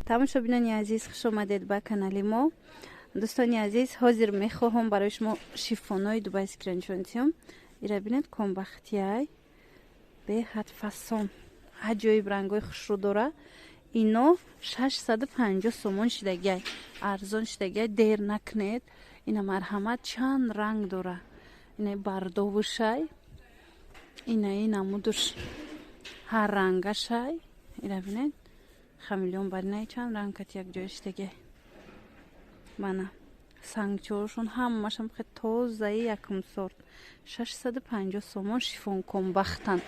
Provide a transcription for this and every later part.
тамошобинони азиз, хуш омадед ба канали мо. дӯстони азиз, ҳозир мехоҳам барои шумо шифонои дубайскиро нишон диҳам. ира бинед, комбахтияй беҳад фасон аҷоиб рангои хушрӯ дора. ино 650 сомон шидагай, арзон шидагай. дер накунед. ина марҳамат чанд ранг дора. ина бардовушай, ина намудуш ҳар рангашай. ира бинед, хамелеон баринай чанд ранг як ҷоя шидагай. мана сангчоршон ҳамашам хе тозаи якум сорт. 650 сомон шифон комбахтан.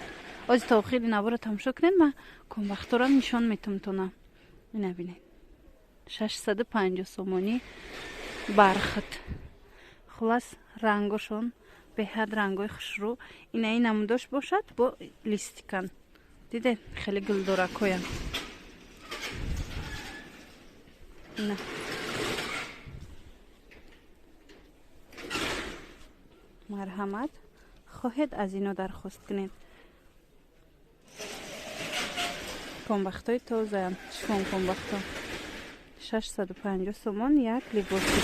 ози то охири навора тамошо кунед, ма комбахторам нишон метамтонам. ина бинед, 650 сомони бархат. хулас рангошон беҳад рангои хушрӯ. ина намудош бошад бо листикан. дидед, хеле гулдоракоям. ина марҳамат, хоҳед аз ино дархост кунед. комбахтои тозаам, шифон комбахто. 650 сомон як либоси.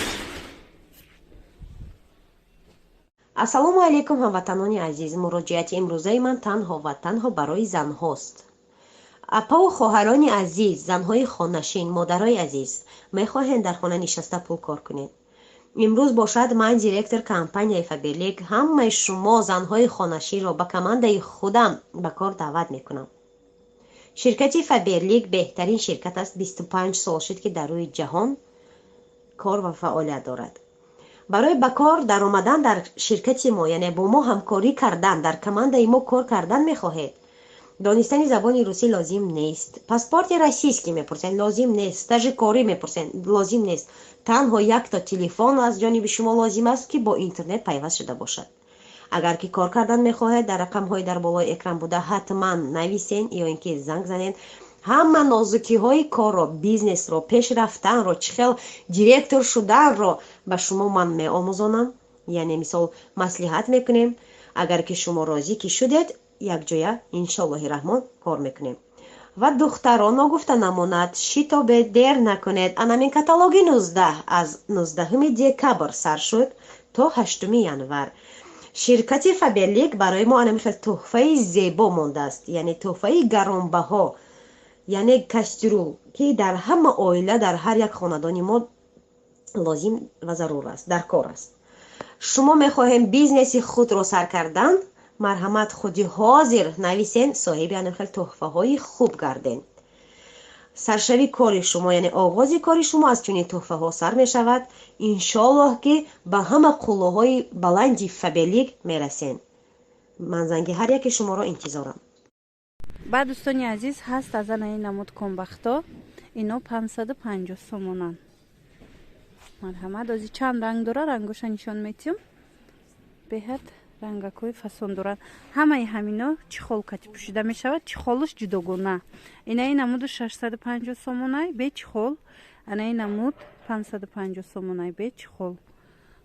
ассалому алайкум ҳамватанони азиз. муроҷиати имрӯзаи ман танҳо ва танҳо барои занҳост. апаву хоҳарони азиз, занҳои хонашин, модарои азиз, мехоҳед дар хона нишаста пул кор кунед. имрӯз бошад ман директор компанияи Фаберлик ҳамаи шумо занҳои хонашинро ба командаи худам ба кор даъват мекунам. ширкати Фаберлик беҳтарин ширкат аст. 25 сол шуд ки дар рӯи ҷаҳон кор ва фаъолият дорад. барои ба кор даромадан дар ширкати мо, яъне бо мо ҳамкорӣ кардан, дар командаи мо кор кардан мехоҳед, донистани забони русӣ лозим нест. паспорти российский мепурсед, лозим нест. стажи корӣ мепурсед, лозим нест. танҳо якта телефон аз ҷониби шумо лозим аст ки бо интернет пайваст шуда бошад. агар ки кор кардан мехоҳед, дар рақамҳои дар болои экран буда ҳатман нависен ё ин ки занг занед. ҳама нозукиҳои корро, бизнесро, пешрафтанро, чӣ хел директор шуданро ба шумо ман меомӯзонам. яъне мисол маслиҳат мекунем. агар ки шумо розӣ ки шудед, якҷоя иншоаллоҳи раҳмон кор мекунем. ва духтарон ногуфта намонад, шитобе дер накунед. анамин каталоги 19 аз 19 декабр сар шуд то 8 январ. ширкати Фаберлик барои мо анамин тӯҳфаи зебо мондааст, яъне тӯҳфаи гаронбаҳо, яъне каструл ки дар ҳама оила, дар ҳар як хонадони мо лозим ва зарур аст, дар кор аст. шумо мехоҳем бизнеси худро сар кардан, марҳамат худи ҳозир нависен, соҳиби анахел тӯҳфаҳои хуб гарден. саршави кори шумо, яъне оғози кори шумо аз чунин тӯҳфаҳо сар мешавад. иншоаллоҳ ки ба ҳама қуллуҳои баланди Фаберлик мерасен. ман занги ҳар яки шуморо интизорам. баъд дӯстони азиз, ҳаст аз анаи намуд комбахто. ино 550 сомонан. марҳамат, ози чанд ранг дора, рангоша нишон метиҳам. беҳад рангакои фасон дорад. ҳамаи ҳамино чихол кати пӯшида мешавад, чихолуш ҷудогона. инаи намуду 650 сомонай бе чихол, анаи намуд 550 сомонай бе чихол.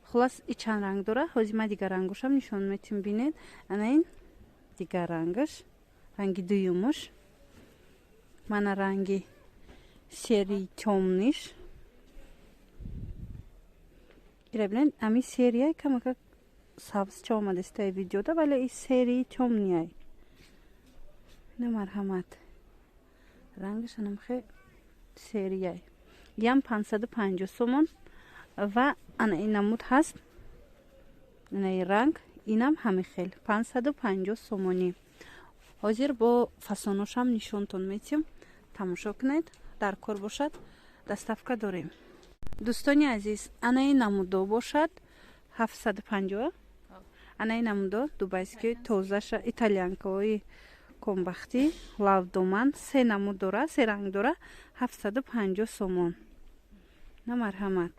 хулас и чанд ранг дора. ҳози ма дигар рангошам нишон метиҳам. бинед, анаин дигар рангаш, ранги дуюмуш, мана ранги серии тёмниш. ира бинед, ами серияй камака сабзча омадастай видеода, вале и серии тёмнияй. ина марҳамат, рангашанам хе серияй. ям 550 сомон. ва ана ин намуд ҳаст, инаи ранг, инам ҳами хел 550 сомонӣ. ҳозир бо фасоношам нишонтон метиҳам. тамошо кунед, дар кор бошад. доставка дорем. дӯстони азиз, анаи намудо бошад 750. анаи намудо дубайскии тозаша итальянкаҳои комбахтӣ лавдоман се намуд дора, се ранг дора, 750 сомон. на марҳамат,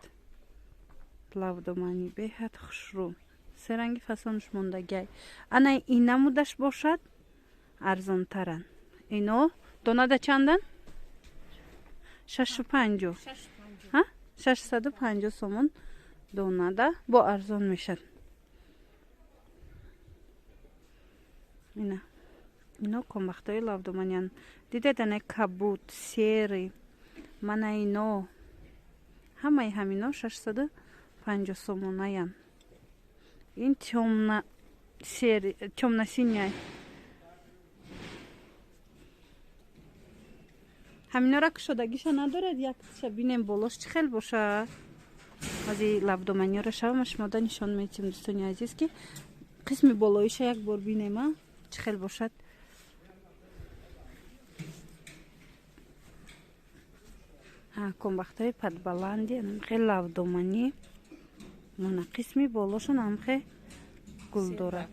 лавдомани беҳад хушрӯ, се ранги фасонш мондагай. анаи ин намудаш бошад арзонтаран. ино донада чандан? 650. 650 сомон донада бо арзон мешад. ино комбахтои лавдоманян. дидед ана кабуд, сери, мана ино ҳамаи ҳамино 650 сомонаям. ин темно-синяй. ҳаминора кушодагиша надорад. Якша бинем болош чӣ хел бошад. баъзи лавдоманиёра шавама шумода нишон медиҳем дӯстони азиз ки қисми болоиша як бор бинема чӣ хел бошад. комбахтаи падбаланди анамхе лавдоманӣ мана қисми болошон анамхе гул дорад.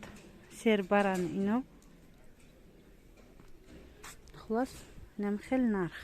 сербаран ино хулас инам хел нарх.